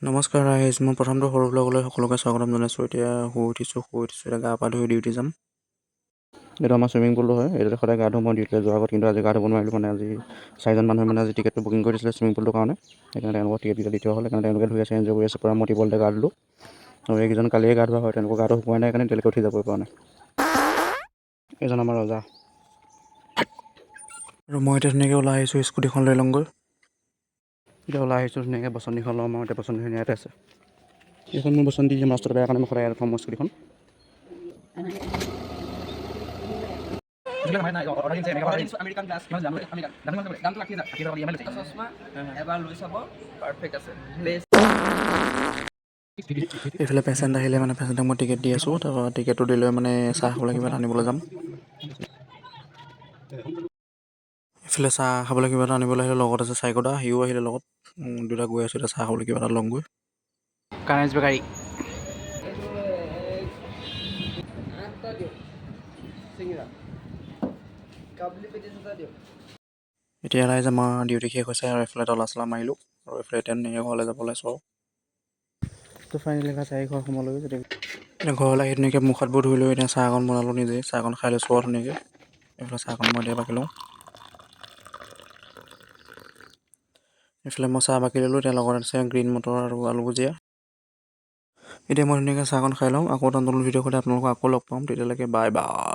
নমস্কাৰ ৰাইজ, মই প্ৰথমটো সৰু ব্লগলৈ সকলোকে স্বাগতম জনাইছোঁ। এতিয়া শুই উঠিছোঁ এতিয়া গা পা ধুই ডিউটি যাম। এইটো আমাৰ চুইমিং পুলটো হয়। এইটোতে সদায় গা ধুওঁ মই ডিউটিলৈ যোৱাৰ আগত, কিন্তু আজি গা ধুব নোৱাৰিলোঁ। মানে আজি 4জন মানুহে মানে আজি টিকেটটো বুকিং কৰি দিছিলে চুইমিং পুলটোৰ কাৰণে। সেইকাৰণে তেওঁলোকৰ টিকেটকেইটা দি থোৱা হ'ল। সেইকাৰণে তেওঁলোকে ধুই আছে, এনজয় কৰি আছে পূৰা মতিবলতে গা ধুলোঁ। আৰু এইকেইজন কালিয়ে গা ধোৱা হয়, তেওঁলোকৰ গাটো শুকুৱাই নাই কাৰণে তেওঁলোকে উঠি যাবই পৰা নাই। এইজন আমাৰ ৰজা। আৰু মই এতিয়া ধুনীয়াকৈ ওলাই আহিছোঁ, স্কুটিখন লৈ লওঁগৈ। এতিয়া ওলাই আহিছোঁ ধুনীয়াকৈ, বচন্তিখন ল'ম আৰু এতিয়া বচন্তিখন ইয়াতে আছে। এইখন মোৰ বচন্তি ৰাস্তাটো বেয়া কাৰণে মই সদায় ইয়াত থ'ম মই স্কুটিখন। এইফালে পেচেণ্ট আহিলে মানে পেচেণ্টক মই টিকেট দি আছোঁ। তাৰপৰা টিকেটটো দি লৈ মানে চাহ খাবলৈ কিবা এটা আনিবলৈ যাম। এইফালে চাহ খাবলৈ কিবা এটা আনিবলৈ আহিলে, লগত আছে চাইকোদা, সিও আহিলে লগত। দুটা গৈ আছোঁ এতিয়া চাহ খাবলৈ কিবা এটা ল'মগৈ। কাৰেঞ্জ বেকাৰী। এতিয়া ৰাইজ আমাৰ ডিউটি শেষ হৈছে আৰু এইফালে তলা চলা মাৰিলোঁ আৰু এইফালে এতিয়া ঘৰলৈ যাব ওলাইছোঁ আৰু। তো ফাইনেলি চাই ঘৰ সোমালোঁ। এতিয়া ঘৰলৈ আহি ধুনীয়াকৈ মুখ হাতবোৰ ধুই লৈ এতিয়া চাহ অকণ বনালোঁ নিজে, চাহকণ খাই লৈছোঁ আৰু ধুনীয়াকৈ। এইফালে চাহকণ মই এতিয়া বাকী লওঁ। এইফালে মই চাহ বাকী ল'লোঁ, এতিয়া লগত আছে গ্ৰীণ মটৰ আৰু আলু ভুজিয়া। এতিয়া মই ধুনীয়াকৈ চাহকণ খাই লওঁ, আকৌ এটা নতুন ভিডিঅ' সৈতে আপোনালোকক আকৌ লগ পাম, তেতিয়ালৈকে বাই বাই।